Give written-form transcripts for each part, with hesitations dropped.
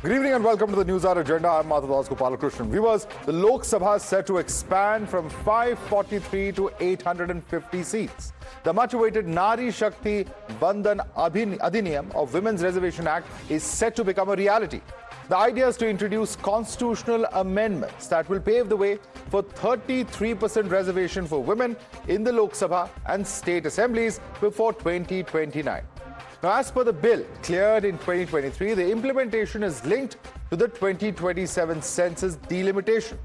Good evening and welcome to the Newshour Agenda. I'm Madhavdas G. Viewers, the Lok Sabha is set to expand from 543 to 850 seats. The much-awaited Nari Shakti Bandhan Adhiniyam of Women's Reservation Act is set to become a reality. The idea is to introduce constitutional amendments that will pave the way for 33% reservation for women in the Lok Sabha and state assemblies before 2029. Now, as per the bill cleared in 2023, the implementation is linked to the 2027 Census delimitation.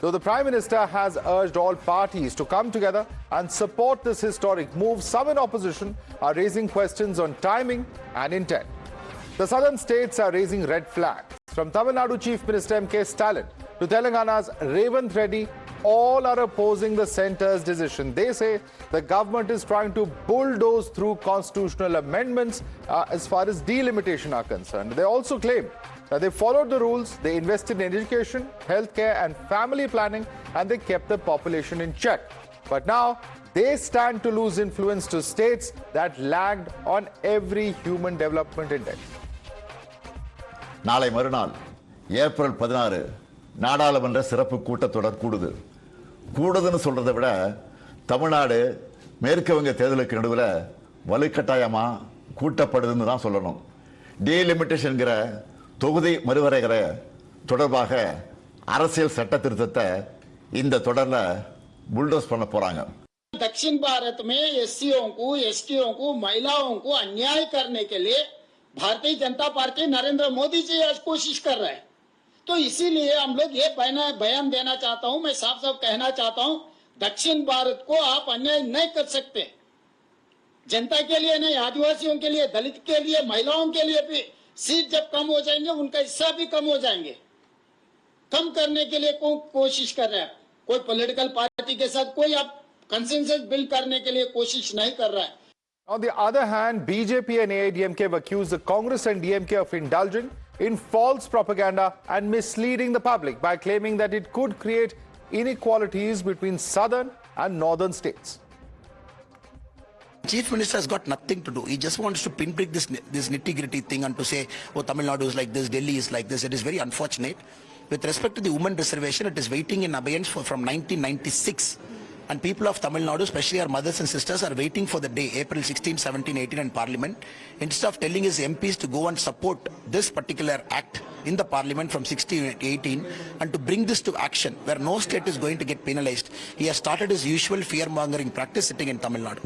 Though the Prime Minister has urged all parties to come together and support this historic move, some in opposition are raising questions on timing and intent. The southern states are raising red flags. From Tamil Nadu Chief Minister M.K. Stalin to Telangana's Revanth Reddy, all are opposing the centre's decision. They say the government is trying to bulldoze through constitutional amendments as far as delimitation are concerned. They also claim that they followed the rules, they invested in education, healthcare and family planning, and they kept the population in check. But now they stand to lose influence to states that lagged on every human development index. நாளை மறுநாள் April 16 நாடாளுமன்ற சிறப்பு கூட்டத்தொடர் கூடுதுன்னு சொல்றதை விட தமிழ்நாடு மேற்கு வங்க தேர்தலுக்கு நடுவில் வலுக்கட்டாயமா கூட்டப்படுதுன்னு தான் சொல்லணும். டீலிமிட்டேஷன்ங்கிற தொகுதி மறுவரையறை தொடர்பாக அரசியல் சட்ட திருத்தத்தை இந்த தொடர்ல புல்டோஸ் பண்ண போறாங்க. दक्षिण भारत में एससीओं को एसटीओं को महिलाओं को अन्याय करने के लिए भारतीय जनता पार्टी नरेंद्र मोदी जी आज कोशिश कर रहे हैं. तो इसीलिए हम लोग ये बयान देना चाहता हूं, मैं साफ साफ कहना चाहता हूं, दक्षिण भारत को आप अन्याय नहीं कर सकते. जनता के लिए नहीं, आदिवासियों के लिए, दलित के लिए, महिलाओं के लिए भी सीट जब कम हो जाएंगे उनका हिस्सा भी कम हो जाएंगे. कम करने के लिए कोशिश कर रहे हैं. कोई पॉलिटिकल पार्टी के साथ कोई आप कंसेंसस बिल्ड करने के लिए कोशिश नहीं कर रहा है. On the other hand, BJP and AIDMK have accused the Congress and DMK of indulging in false propaganda and misleading the public by claiming that it could create inequalities between southern and northern states. Chief Minister has got nothing to do. He just wants to pinprick this nitty-gritty thing and to say, oh, Tamil Nadu is like this, Delhi is like this. It is very unfortunate. With respect to the women reservation, it is waiting in abeyance from 1996. And people of Tamil Nadu, especially our mothers and sisters, are waiting for the day, April 16, 17, 18 in Parliament. Instead of telling his MPs to go and support this particular act in the Parliament from 16 to 18 and to bring this to action where no state is going to get penalized, he has started his usual fear-mongering practice sitting in Tamil Nadu.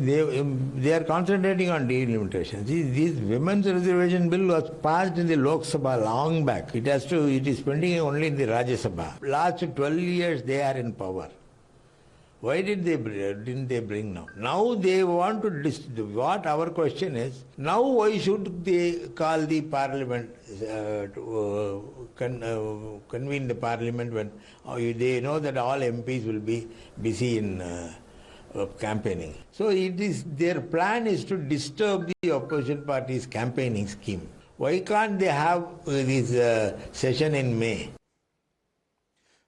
They are concentrating on delimitation. This women's reservation bill was passed in the Lok Sabha long back. It is pending only in the Rajya Sabha. Last 12 years they are in power. Why didn't they bring now? Now they want to, what our question is, now why should they call the parliament, convene the parliament when they know that all MPs will be busy in campaigning. So their plan is to disturb the opposition party's campaigning scheme. Why can't they have this session in May?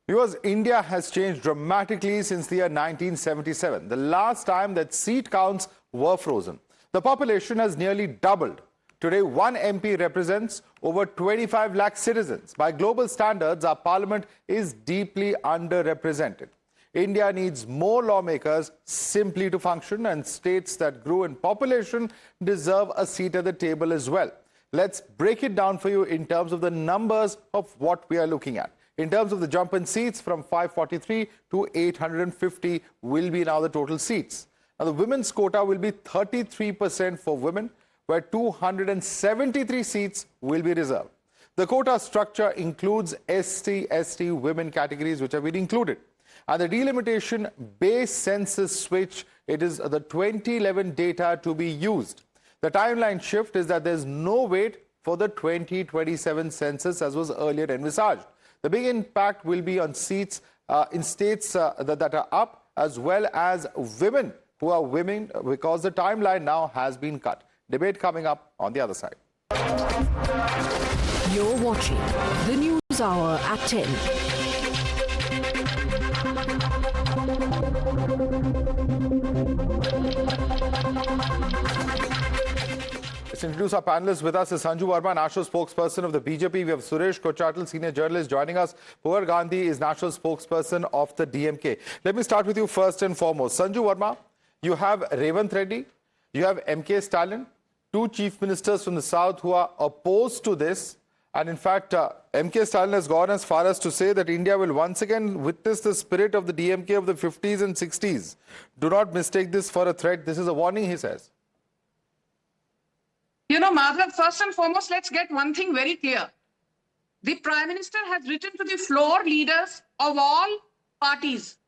Because India has changed dramatically since the year 1977, the last time that seat counts were frozen. The population has nearly doubled. Today, one MP represents over 25 lakh citizens. By global standards, our parliament is deeply underrepresented. India needs more lawmakers simply to function, and states that grew in population deserve a seat at the table as well. Let's break it down for you in terms of the numbers of what we are looking at. In terms of the jump in seats, from 543 to 850 will be now the total seats. Now, the women's quota will be 33% for women, where 273 seats will be reserved. The quota structure includes ST, ST women categories which have been included. And the delimitation base census switch, it is the 2011 data to be used. The timeline shift is that there's no wait for the 2027 census as was earlier envisaged. The big impact will be on seats in states that are up, as well as women who are women, because the timeline now has been cut. Debate coming up on the other side. You're watching the News Hour at 10. Let's introduce our panelists. With us is Sanju Verma, national spokesperson of the BJP. We have Suresh Kochatal, senior journalist, joining us. Pooar Gandhi is national spokesperson of the DMK. Let me start with you first and foremost. Sanju Verma, you have Revant Reddy, you have MK Stalin, two chief ministers from the south who are opposed to this. And in fact, MK Stalin has gone as far as to say that India will once again witness the spirit of the DMK of the 50s and 60s. Do not mistake this for a threat. This is a warning, he says. You know, Madhav, first and foremost, let's get one thing very clear. The Prime Minister has written to the floor leaders of all parties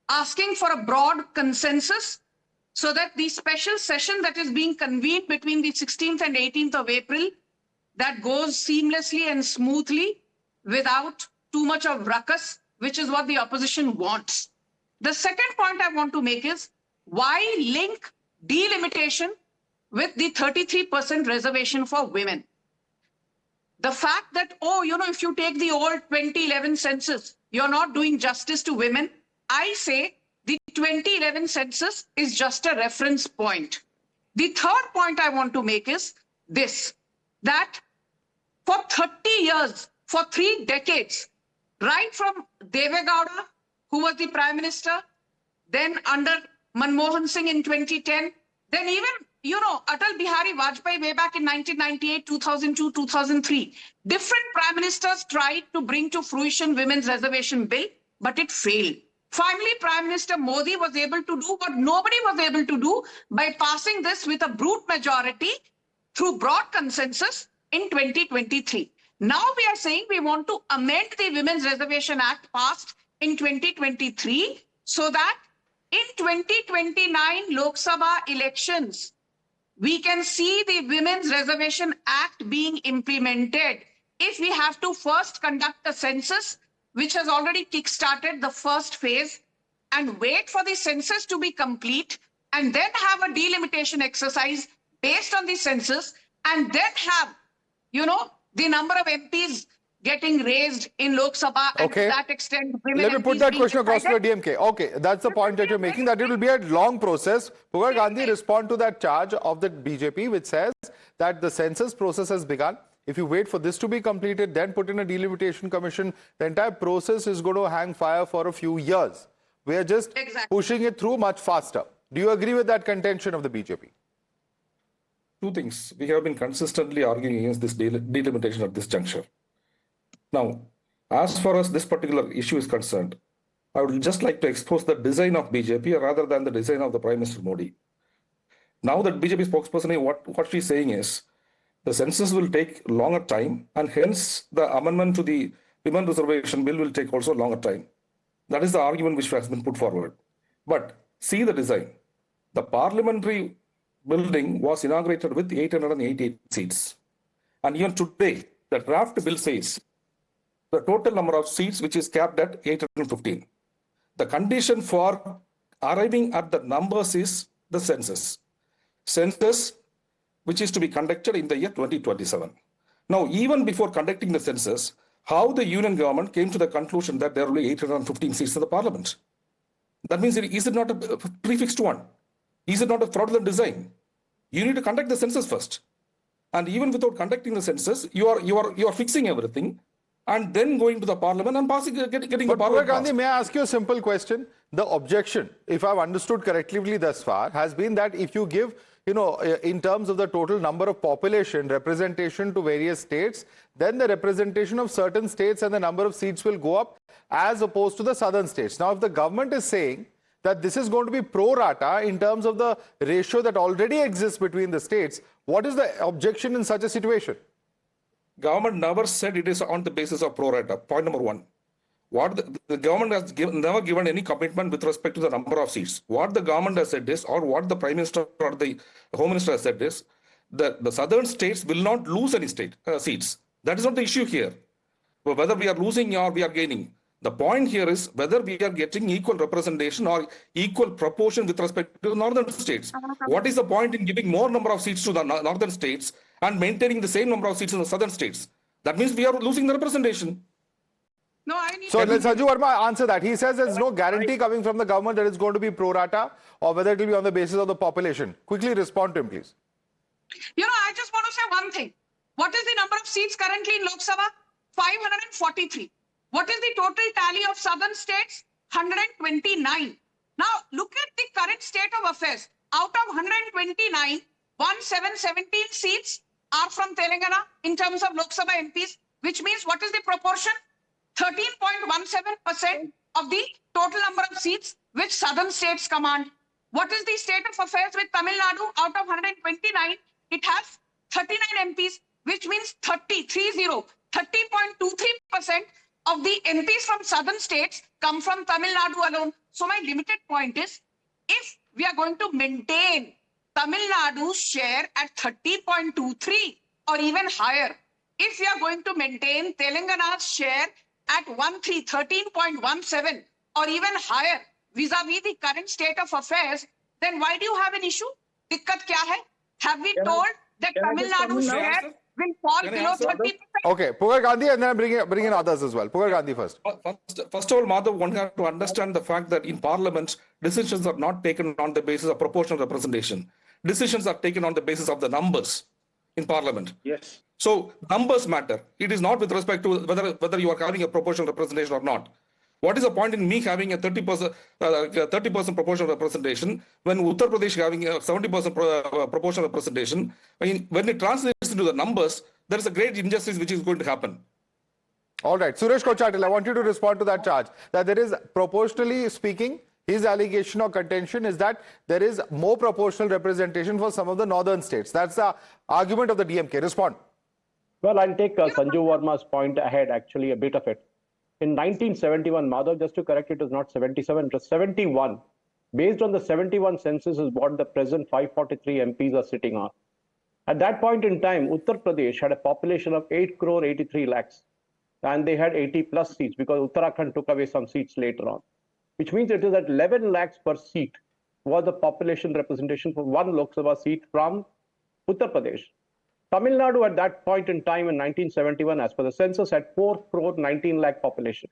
asking for a broad consensus so that the special session that is being convened between the 16th and 18th of April, that goes seamlessly and smoothly without too much of ruckus, which is what the opposition wants. The second point I want to make is, why link delimitation with the 33% reservation for women? The fact that, oh, you know, if you take the old 2011 census, you're not doing justice to women. I say the 2011 census is just a reference point. The third point I want to make is this, that for 30 years, for 3 decades, right from Deve Gowda, who was the Prime Minister, then under Manmohan Singh in 2010, then even, you know, Atal Bihari Vajpayee way back in 1998, 2002, 2003. Different prime ministers tried to bring to fruition women's reservation bill, but it failed. Finally, Prime Minister Modi was able to do what nobody was able to do by passing this with a brute majority through broad consensus in 2023. Now we are saying we want to amend the Women's Reservation Act passed in 2023 so that in 2029 Lok Sabha elections, we can see the Women's Reservation Act being implemented. If we have to first conduct a census, which has already kick-started the first phase, and wait for the census to be complete, and then have a delimitation exercise based on the census, and then have, you know, the number of MPs getting raised in Lok Sabha, and to that extent, women Let me put MPs that being question across to the decided. DMK. Okay, that's the point that you're making, that it will be a long process. Pooar Gandhi, respond to that charge of the BJP, which says that the census process has begun. If you wait for this to be completed, then put in a delimitation commission, the entire process is going to hang fire for a few years. We are just pushing it through much faster. Do you agree with that contention of the BJP? Two things. We have been consistently arguing against this delimitation at this juncture. Now, as far as this particular issue is concerned, I would just like to expose the design of BJP rather than the design of the Prime Minister Modi. Now that BJP spokesperson, what she's saying is, the census will take longer time, and hence the amendment to the Women Reservation Bill will take also longer time. That is the argument which has been put forward. But see the design. The Parliamentary building was inaugurated with 888 seats. And even today, the draft bill says the total number of seats which is capped at 815. The condition for arriving at the numbers is the census. Census which is to be conducted in the year 2027. Now, even before conducting the census, how the union government came to the conclusion that there are only 815 seats in the parliament? That means, is it not a prefixed one? Is it not a fraudulent design? You need to conduct the census first. And even without conducting the census, you are fixing everything and then going to the parliament and passing, getting the parliament. Pooar Gandhi, may I ask you a simple question? The objection, if I've understood correctly thus far, has been that if you give, you know, in terms of the total number of population representation to various states, then the representation of certain states and the number of seats will go up as opposed to the southern states. Now, if the government is saying that this is going to be pro rata in terms of the ratio that already exists between the states, what is the objection in such a situation? Government never said it is on the basis of pro rata. Point number one. What the government has never given any commitment with respect to the number of seats. What the government has said is, or what the Prime Minister or the Home Minister has said is, that the southern states will not lose any seats. That is not the issue here. Whether we are losing or we are gaining. The point here is whether we are getting equal representation or equal proportion with respect to the northern states. What is the point in giving more number of seats to the northern states and maintaining the same number of seats in the southern states? That means we are losing the representation. No, I need So let Sanju Verma answer that. He says there's no guarantee coming from the government that it's going to be pro rata or whether it will be on the basis of the population. Quickly respond to him, please. You know, I just one thing. What is the number of seats currently in Lok Sabha? 543. What is the total tally of southern states? 129. Now, look at the current state of affairs. Out of 129, 1717 seats are from Telangana in terms of Lok Sabha MPs, which means what is the proportion? 13.17% of the total number of seats which southern states command. What is the state of affairs with Tamil Nadu? Out of 129, it has 39 MPs, which means 30.23% of the MPs from southern states come from Tamil Nadu alone. So my limited point is, if we are going to maintain Tamil Nadu's share at 30.23 or even higher, if we are going to maintain Telangana's share at 13.17 or even higher vis-a-vis the current state of affairs, then why do you have an issue? Dikkat kya hai? Have we told that Tamil Nadu's share will fall below 30%? Okay, Pugar Gandhi, and then bring in others as well. Pugar Gandhi first. First of all, Madhav, one has to understand the fact that in Parliament, decisions are not taken on the basis of proportional representation. Decisions are taken on the basis of the numbers in Parliament. Yes. So numbers matter. It is not with respect to whether you are having a proportional representation or not. What is the point in me having a 30% proportional representation when Uttar Pradesh having a 70% proportional representation? I mean, when it translates into the numbers, there is a great injustice which is going to happen. All right, Suresh Kochatil, I want you to respond to that charge that there is, proportionally speaking, his allegation or contention is that there is more proportional representation for some of the northern states. That's the argument of the DMK. Respond. Well, I'll take Sanju Verma's point ahead, actually, a bit of it. In 1971, Madhav, just to correct, it was not 77, it was 71. Based on the 71 census is what the present 543 MPs are sitting on. At that point in time, Uttar Pradesh had a population of 8 crore 83 lakhs. And they had 80 plus seats because Uttarakhand took away some seats later on. Which means it is at 11 lakhs per seat was the population representation for one Lok Sabha seat from Uttar Pradesh. Tamil Nadu at that point in time in 1971, as per the census, had 4 crore 19 lakh population.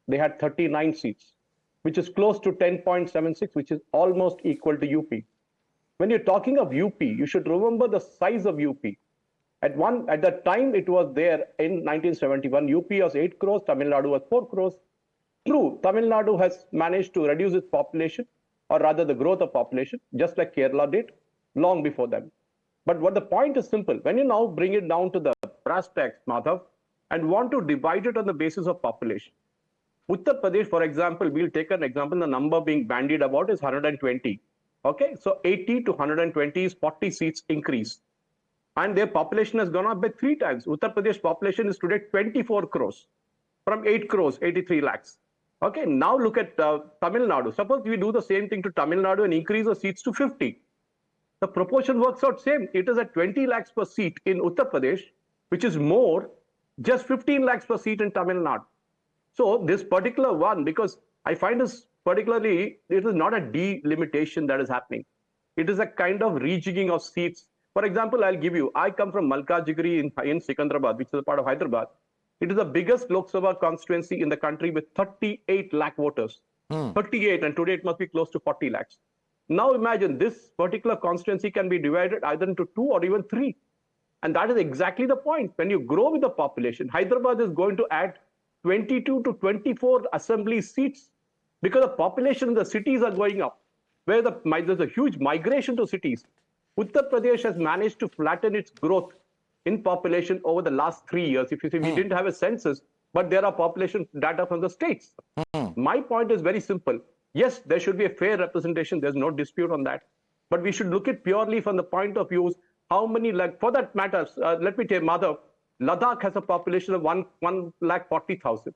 They had 39 seats, which is close to 10.76, which is almost equal to UP. When you're talking of UP, you should remember the size of UP. At the time it was there in 1971, UP was 8 crores, Tamil Nadu was 4 crores. True, Tamil Nadu has managed to reduce its population, or rather the growth of population, just like Kerala did long before them. But what the point is simple. When you now bring it down to the brass tacks, Madhav, and want to divide it on the basis of population. Uttar Pradesh, for example, we'll take an example, the number being bandied about is 120. Okay, so 80 to 120 is 40 seats increase. And their population has gone up by 3 times. Uttar Pradesh population is today 24 crores from 8 crores, 83 lakhs. Okay, now look at Tamil Nadu. Suppose we do the same thing to Tamil Nadu and increase the seats to 50. The proportion works out same. It is at 20 lakhs per seat in Uttar Pradesh, which is more, just 15 lakhs per seat in Tamil Nadu. So this particular one, because I find this particularly, it is not a delimitation that is happening. It is a kind of rejigging of seats. For example, I'll give you, I come from Malkajgiri in Secunderabad, which is a part of Hyderabad. It is the biggest Lok Sabha constituency in the country with 38 lakh voters. 38, and today it must be close to 40 lakhs. Now imagine this particular constituency can be divided either into 2 or even 3. And that is exactly the point. When you grow with the population, Hyderabad is going to add 22 to 24 assembly seats because the population in the cities are going up, where there's a huge migration to cities. Uttar Pradesh has managed to flatten its growth in population over the last 3 years. If you see, we didn't have a census, but there are population data from the states. My point is very simple. Yes, there should be a fair representation. There's no dispute on that. But we should look at purely from the point of view, how many, like, for that matter, let me tell you, Madhav, Ladakh has a population of 1,40,000.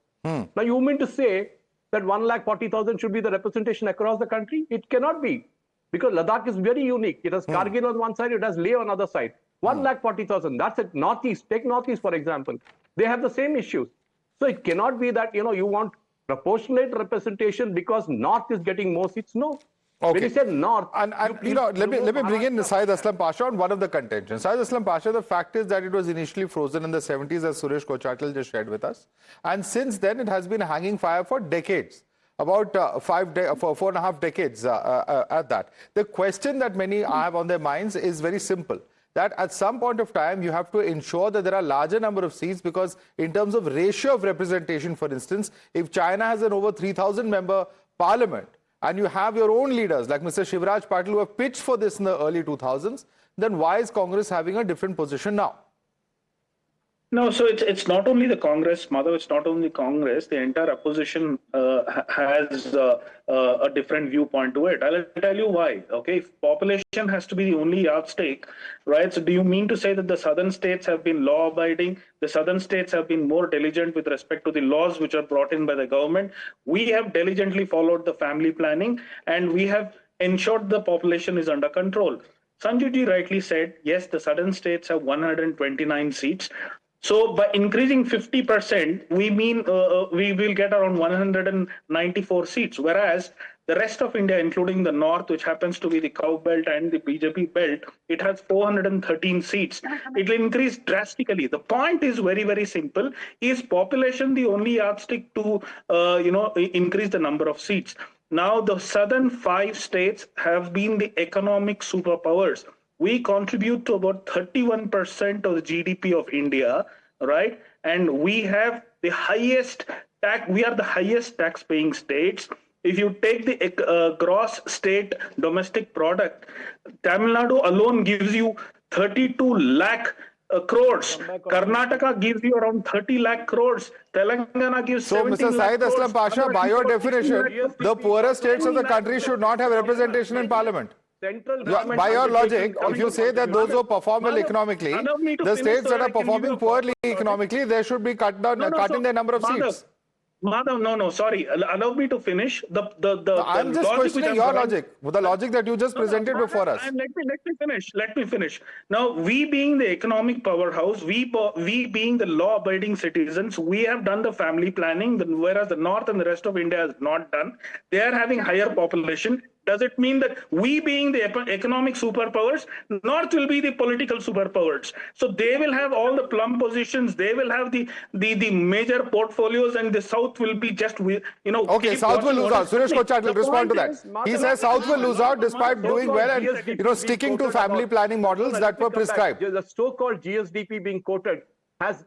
Now, you mean to say that 1,40,000 should be the representation across the country? It cannot be. Because Ladakh is very unique. It has Kargil on one side, it has Leh on the other side. 1,40,000. That's it. Northeast. Take Northeast, for example. They have the same issues. So it cannot be that, you want proportionate representation because North is getting more seats. No. Okay. When you say North... And let me bring in Syed Aslam Pasha on one of the contentions. Syed Aslam Pasha, the fact is that it was initially frozen in the 70s, as Suresh Kochatil just shared with us. And since then, it has been hanging fire for decades. About 4.5 decades at that. The question that many have on their minds is very simple. that at some point of time you have to ensure that there are larger number of seats, because in terms of ratio of representation, for instance, if China has an over 3,000 member parliament and you have your own leaders like Mr. Shivraj Patil who have pitched for this in the early 2000s, then why is Congress having a different position now? No, so it's not only the Congress, Madhav, it's not only Congress. The entire opposition has a different viewpoint to it. I'll tell you why. Okay, if population has to be the only yardstick, right? So do you mean to say that the southern states have been law-abiding? The southern states have been more diligent with respect to the laws which are brought in by the government. We have diligently followed the family planning, and we have ensured the population is under control. Sanju ji rightly said, yes, the southern states have 129 seats. So by increasing 50%, we mean we will get around 194 seats, whereas the rest of India, including the north, which happens to be the cow belt and the BJP belt, it has 413 seats. It will increase drastically. The point is very, very simple. Is population the only yardstick to increase the number of seats? Now, the southern 5 states have been the economic superpowers. We contribute to about 31% of the GDP of India, right? And we have the highest tax. We are the highest tax-paying states. If you take the gross state domestic product, Tamil Nadu alone gives you 32 lakh crores. Karnataka gives you around 30 lakh crores. Telangana gives 17 lakh crores. So, Mr. Syed Aslam Pasha, by your definition, the poorer states of the country should not have representation in parliament. By your logic, if you say that those who perform well economically, the states that are performing poorly economically, they should be cut in their number of seats. Madhav, no, sorry. Allow me to finish. I'm just questioning your logic, the logic that you just presented before us. Let me finish. Now, we being the economic powerhouse, we being the law-abiding citizens, we have done the family planning, whereas the north and the rest of India has not done. They are having higher population. Does it mean that we being the economic superpowers, North will be the political superpowers? So they will have all the plum positions, they will have the major portfolios, and the South will be just, Okay, South will lose out. Suresh Kochhat will respond to that. He says South will lose out despite doing well and sticking to family planning models that were prescribed. The so-called GSDP being quoted has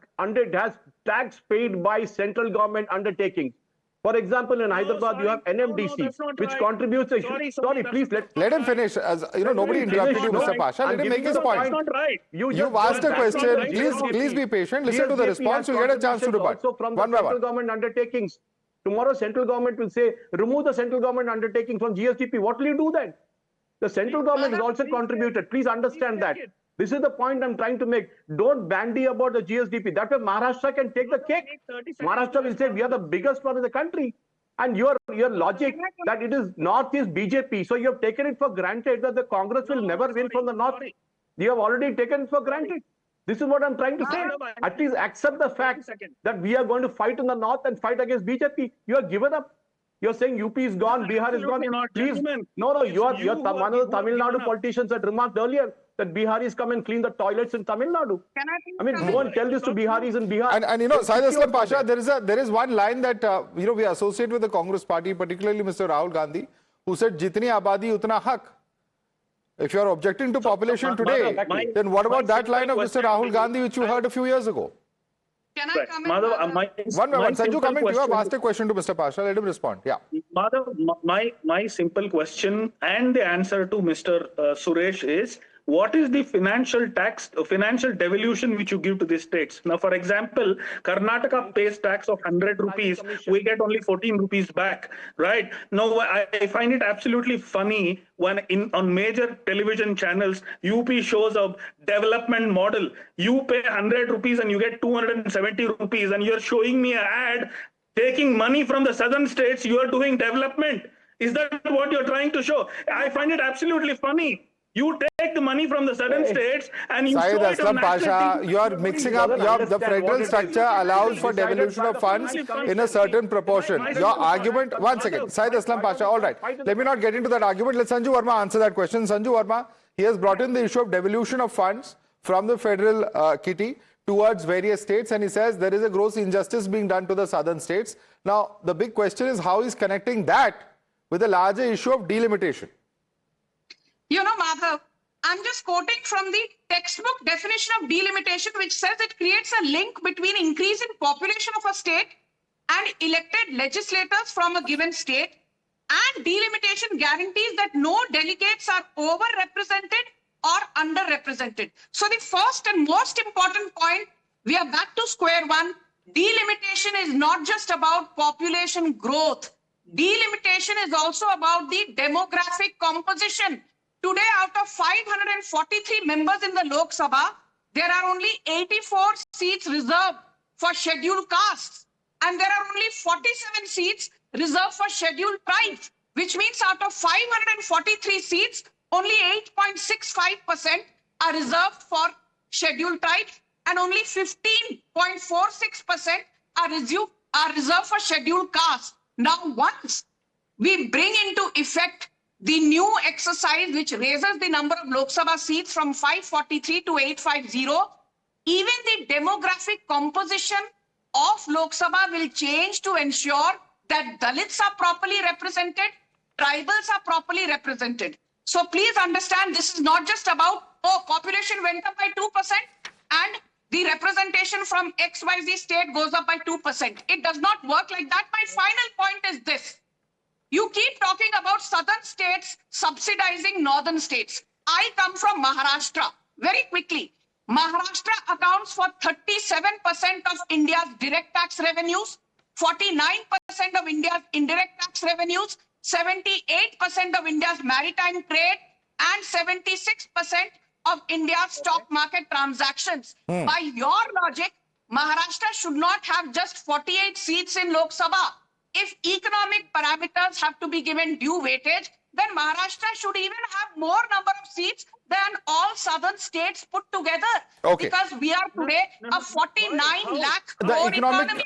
tax paid by central government undertakings. For example, in Hyderabad, you have NMDC, which contributes a... Sorry, please let him finish. As nobody interrupted you, Mr. Pasha. Let him make his point. That's not right. You've asked a question. Please be patient. Listen to the response. You'll get a chance to rebut. From the central government undertakings. Tomorrow, central government will say, remove the central government undertaking from GSDP. What will you do then? The central government has also contributed. Please understand that. This is the point I'm trying to make. Don't bandy about the GSDP. That way Maharashtra can take the cake. Maharashtra will say we are the biggest one in the country. And your logic that it is North is BJP. So you have taken it for granted that the Congress will never win from the North. You have already taken it for granted. This is what I'm trying to say. At least accept the fact that we are going to fight in the North and fight against BJP. You have given up. You're saying UP is gone, Bihar is gone. Please, no, one of the Tamil Nadu politicians had remarked earlier that Biharis come and clean the toilets in Tamil Nadu. I mean, go and tell this to Biharis in Bihar. And Syed Aslam Pasha, there is one line that we associate with the Congress party, particularly Mr. Rahul Gandhi, who said, "Jitni abadi utna hak." If you are objecting to population today, then what about that line of Mr. Rahul Gandhi, which you heard a few years ago? Can I come in? One Sanju, come in. You have asked a question to Mr. Pasha. Let him respond. Yeah. Madhav, my simple question and the answer to Mr. Suresh is, what is the financial devolution which you give to the states? Now, for example, Karnataka pays tax of 100 rupees. We get only 14 rupees back, right? Now, I find it absolutely funny when on major television channels, UP shows a development model. You pay 100 rupees and you get 270 rupees, and you're showing me an ad taking money from the southern states. You are doing development. Is that what you're trying to show? I find it absolutely funny. You take the money from the southern states and you Syed Aslam Pasha, you are mixing up. The federal structure allows for devolution of funds in a certain proportion. Your argument, one second, Syed Aslam Pasha, all right. Let me not get into that argument. Let Sanju Verma answer that question. Sanju Verma, he has brought in the issue of devolution of funds from the federal kitty towards various states, and he says there is a gross injustice being done to the southern states. Now, the big question is how he's connecting that with the larger issue of delimitation. Madhav, I'm just quoting from the textbook definition of delimitation, which says it creates a link between increase in population of a state and elected legislators from a given state, and delimitation guarantees that no delegates are overrepresented or underrepresented. So the first and most important point, we are back to square one. Delimitation is not just about population growth. Delimitation is also about the demographic composition. Today, out of 543 members in the Lok Sabha, there are only 84 seats reserved for scheduled castes. And there are only 47 seats reserved for scheduled tribes, which means out of 543 seats, only 8.65% are reserved for scheduled tribes and only 15.46% are reserved for scheduled castes. Now, once we bring into effect the new exercise which raises the number of Lok Sabha seats from 543 to 850, even the demographic composition of Lok Sabha will change to ensure that Dalits are properly represented, tribals are properly represented. So please understand, this is not just about, oh, population went up by 2% and the representation from XYZ state goes up by 2%. It does not work like that. My final point is this. You keep talking about southern states subsidizing northern states. I come from Maharashtra. Very quickly, Maharashtra accounts for 37% of India's direct tax revenues, 49% of India's indirect tax revenues, 78% of India's maritime trade, and 76% of India's stock market transactions. By your logic, Maharashtra should not have just 48 seats in Lok Sabha. If economic parameters have to be given due weightage, then Maharashtra should even have more number of seats than all southern states put together. Okay. Because we are today a 49 lakh crore economy.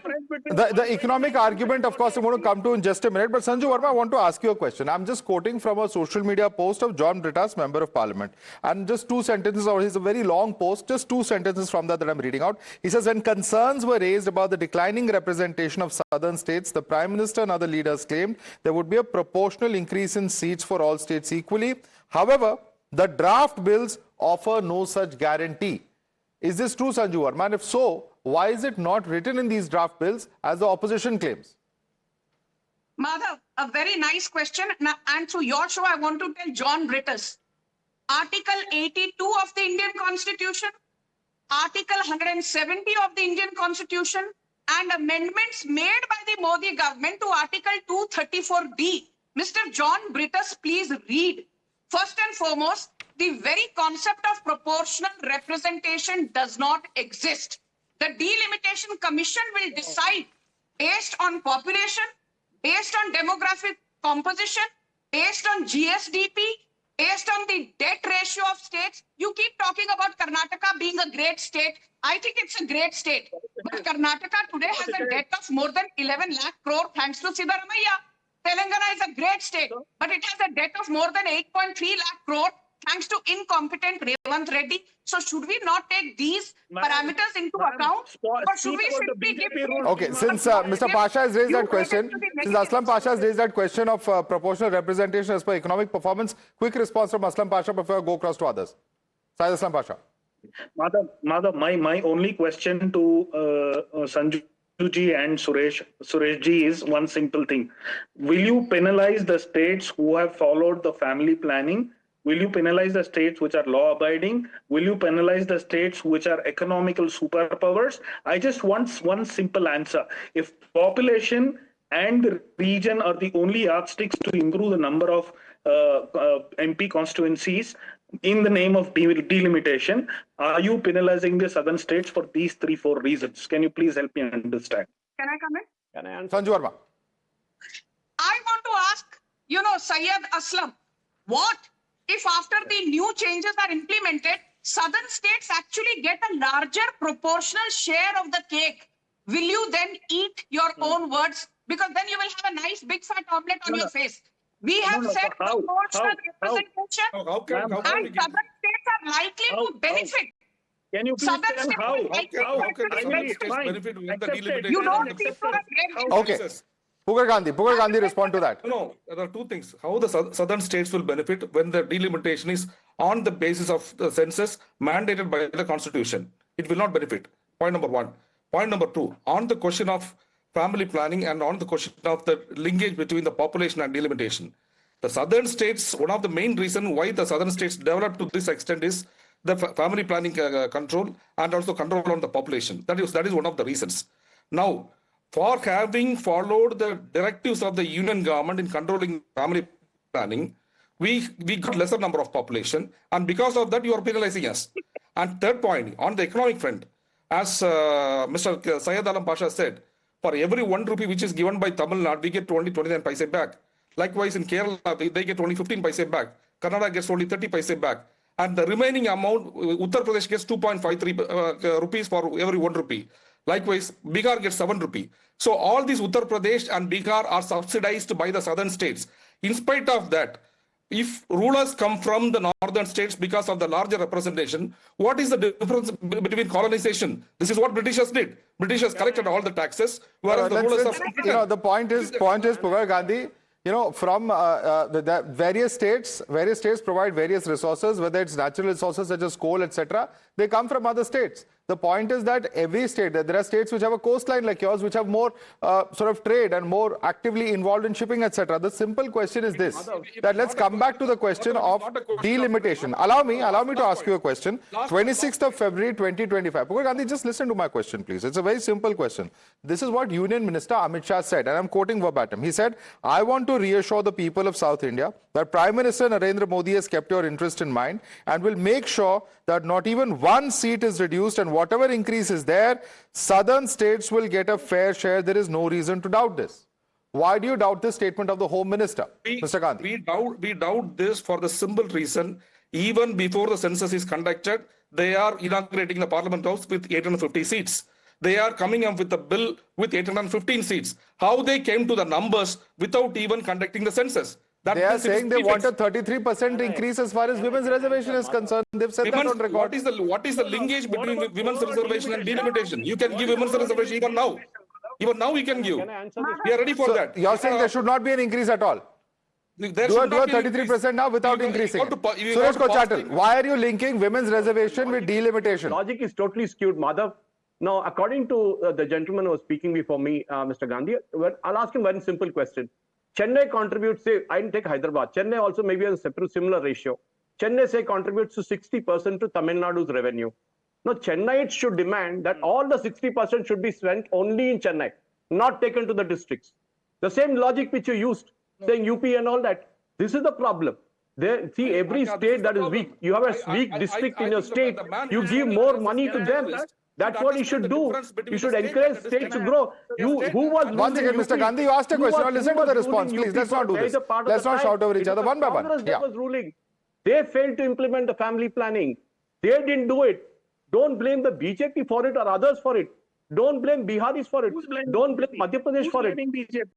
The economic argument, of course, I'm going to come to in just a minute. But Sanju Verma, I want to ask you a question. I'm just quoting from a social media post of John Brittas, Member of Parliament. And just two sentences, or it's a very long post, just two sentences from that I'm reading out. He says, when concerns were raised about the declining representation of southern states, the Prime Minister and other leaders claimed there would be a proportional increase in seats for all states equally. However, the draft bills offer no such guarantee. Is this true, Sanju Verma? And if so, why is it not written in these draft bills as the opposition claims? Madhav, a very nice question. And through your show, I want to tell John Brittas. Article 82 of the Indian Constitution, Article 170 of the Indian Constitution, and amendments made by the Modi government to Article 234B. Mr. John Brittas, please read. First and foremost, the very concept of proportional representation does not exist. The Delimitation Commission will decide based on population, based on demographic composition, based on GSDP, based on the debt ratio of states. You keep talking about Karnataka being a great state. I think it's a great state. But Karnataka today has a debt of more than 11 lakh crore thanks to Siddaramaiah. Telangana is a great state, but it has a debt of more than 8.3 lakh crore thanks to incompetent Revant Reddy. So should we not take these parameters into account? Or should we simply give... Okay, since Mr. Pasha has raised that question, since Aslam Pasha has raised that question of proportional representation as per economic performance, quick response from Aslam Pasha before I go across to others. Syed Aslam Pasha. Madhav, my only question to Sanju Ji and Suresh Ji is one simple thing. Will you penalize the states who have followed the family planning? Will you penalize the states which are law-abiding? Will you penalize the states which are economical superpowers? I just want one simple answer. If population and the region are the only yardsticks to improve the number of MP constituencies in the name of delimitation, are you penalizing the southern states for these 3-4 reasons? Can you please help me understand? Can I come in? Can I answer? Sanju Verma. I want to ask, Syed Aslam, what if after the new changes are implemented, southern states actually get a larger proportional share of the cake? Will you then eat your own words? Because then you will have a nice big fat omelette on your face. We have said proportional representation, and southern states are likely to benefit. Can you please Southern tell states how? are likely to How can the southern benefit. states benefit when the delimitation? You don't people have read Okay. Pugar Gandhi, respond to that. No, there are two things. How the southern states will benefit when the delimitation is on the basis of the census mandated by the constitution. It will not benefit. Point number one. Point number two, on the question of family planning and on the question of the linkage between the population and delimitation. The southern states, one of the main reasons why the southern states developed to this extent is the family planning control and also control on the population. That is one of the reasons. Now, for having followed the directives of the union government in controlling family planning, we got lesser number of population, and because of that, you are penalizing us. And third point, on the economic front, as Mr. Syed Alam Pasha said, for every 1 rupee which is given by Tamil Nadu, we get only 29 paise back. Likewise, in Kerala, they get only 15 paise back. Karnataka gets only 30 paise back. And the remaining amount, Uttar Pradesh gets 2.53 rupees for every 1 rupee. Likewise, Bihar gets 7 rupee. So all these Uttar Pradesh and Bihar are subsidized by the southern states. In spite of that, if rulers come from the northern states because of the larger representation, what is the difference between colonization? This is what Britishers did. Britishers collected all the taxes, whereas the rulers of... the point is, Pugar Gandhi, from the various states provide various resources, whether it's natural resources such as coal, etc. They come from other states. The point is that every state, there are states which have a coastline like yours, which have more sort of trade and more actively involved in shipping, etc. The simple question is this, that let's come back to the question of delimitation. Allow me to ask you a question. 26th of February 2025. Pugar Gandhi, just listen to my question, please. It's a very simple question. This is what Union Minister Amit Shah said, and I'm quoting verbatim. He said, I want to reassure the people of South India that Prime Minister Narendra Modi has kept your interest in mind and will make sure that not even one seat is reduced, and whatever increase is there, southern states will get a fair share. There is no reason to doubt this. Why do you doubt this statement of the Home Minister, Mr. Gandhi? We doubt this for the simple reason, even before the census is conducted, they are inaugurating the Parliament House with 850 seats. They are coming up with a bill with 815 seats. How they came to the numbers without even conducting the census? They are saying they want a 33% increase as far as women's reservation is concerned. They've said that on record. What is the linkage between women's reservation and delimitation? You can give women's reservation even now. Even now we can give. We are ready for that. You're saying there should not be an increase at all? Do a 33% now without increasing it. Suresh Kochatal, why are you linking women's reservation with delimitation? Logic is totally skewed, Madhav. Now, according to the gentleman who was speaking before me, Mr. Gandhi, I'll ask him one simple question. Chennai contributes, say, I take Hyderabad. Chennai also maybe has a similar ratio. Chennai, say, contributes to 60% to Tamil Nadu's revenue. Now, Chennai should demand that all the 60% should be spent only in Chennai, not taken to the districts. The same logic which you used, saying UP and all that. This is the problem. See, every state that is weak, you have a weak district in your state, you give more money to them. That's what you should do. You should encourage states to grow. Who was once again, Mr. Gandhi, you asked a question. Now listen to the response, please. Let's not do this. Let's not shout over each other one by one. Was ruling. They failed to implement the family planning. They didn't do it. Don't blame the BJP for it or others for it. Don't blame Biharis for it. Don't blame Madhya Pradesh for it.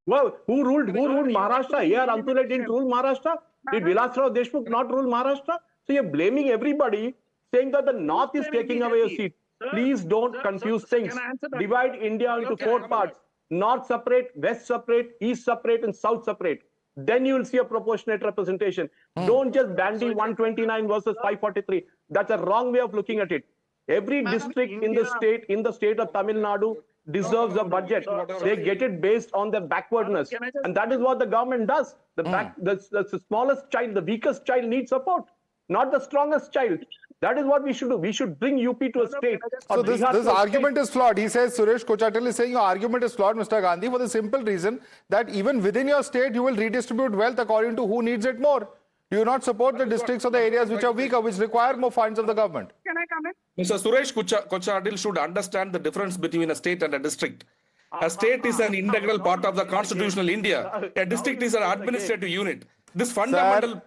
Well, who ruled Maharashtra? A.R. Antule didn't rule Maharashtra. Did Vilasrao Deshmukh not rule Maharashtra? So you're blaming everybody, saying that the North is taking away a seat. Please don't confuse things. Divide India into 4 parts. North separate, West separate, East separate, and South separate. Then you will see a proportionate representation. Don't just bandy 129 versus 543. That's a wrong way of looking at it. Every district in the state of Tamil Nadu deserves a budget. They get it based on their backwardness. And that is what the government does. The smallest child, the weakest child needs support, not the strongest child. That is what we should do. We should bring UP to a state. So this argument is flawed. He says, Suresh Kochatal is saying your argument is flawed, Mr. Gandhi, for the simple reason that even within your state, you will redistribute wealth according to who needs it more. You will not support the districts or the areas which are weaker, which require more funds of the government. Can I come in? Mr. Suresh Kochatal should understand the difference between a state and a district. A state is an integral part of the constitutional India. A district is an administrative unit. This fundamental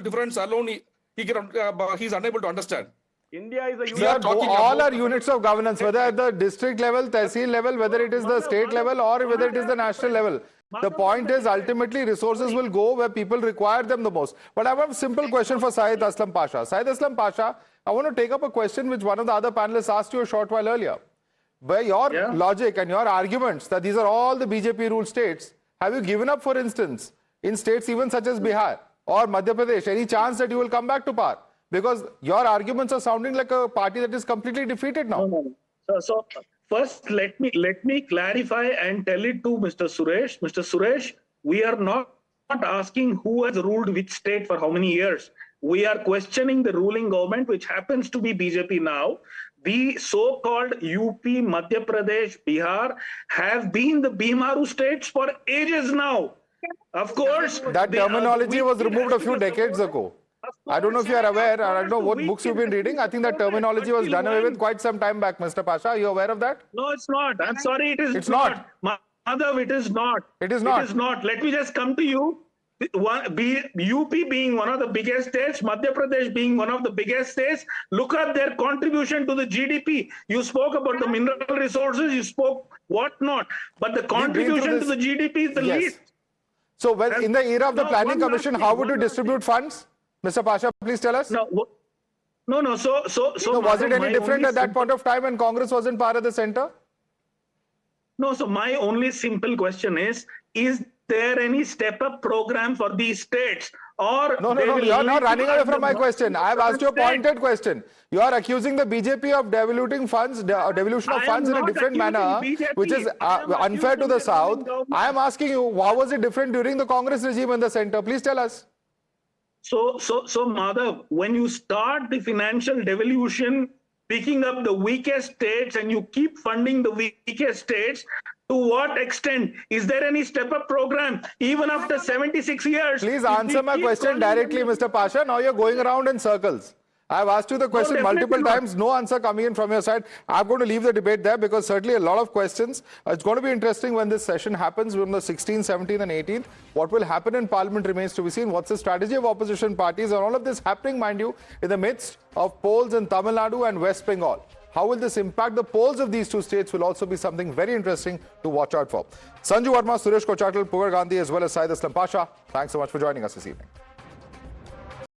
difference alone, he's unable to understand. India is a unit. All are units of governance, whether at the district level, tehsil level, whether it is the state level or whether it is the national level. The point is ultimately resources will go where people require them the most. But I have a simple question for Syed Aslam Pasha. Syed Aslam Pasha, I want to take up a question which one of the other panelists asked you a short while earlier. By your logic and your arguments that these are all the BJP ruled states, have you given up, for instance, in states even such as Bihar, or Madhya Pradesh, any chance that you will come back to power? Because your arguments are sounding like a party that is completely defeated now. No. So first, let me clarify and tell it to Mr. Suresh. Mr. Suresh, we are not asking who has ruled which state for how many years. We are questioning the ruling government, which happens to be BJP now. The so-called UP, Madhya Pradesh, Bihar have been the Bimaru states for ages now. Of course, that terminology was removed a few decades ago. I don't know if you are aware, I don't know what books you've been reading. I think that terminology was done away with quite some time back, Mr. Pasha. Are you aware of that? No, it's not. I'm sorry, It's not. Madhav, it is not. It is not. It is not. Let me just come to you. UP being one of the biggest states, Madhya Pradesh being one of the biggest states, look at their contribution to the GDP. You spoke about the mineral resources, you spoke what not, but the contribution to the GDP is the least. So when, in the era of the Planning Commission, how would you distribute funds? Mr. Pasha, please tell us. No. So was it any different at that point of time when Congress was in power at the center? No, so my only simple question is there any step-up program for these states? Or No, you are not running away from my question. I have asked you a pointed question. You are accusing the BJP of devoluting funds, devolution of funds in a different manner, which is unfair to the South. I am asking you, how was it different during the Congress regime in the center? Please tell us. So Madhav, when you start the financial devolution, picking up the weakest states and you keep funding the weakest states, to what extent? Is there any step-up program even after 76 years? Please answer my question directly, Mr. Pasha. Now you're going around in circles. I've asked you the question multiple times, no answer coming in from your side. I'm going to leave the debate there because certainly a lot of questions. It's going to be interesting when this session happens on the 16th, 17th and 18th. What will happen in Parliament remains to be seen. What's the strategy of opposition parties? And all of this happening, mind you, in the midst of polls in Tamil Nadu and West Bengal. How will this impact the polls of these two states will also be something very interesting to watch out for. Sanju Verma, Suresh Kochatal, Pugar Gandhi as well as Syed Aslam Pasha, thanks so much for joining us this evening.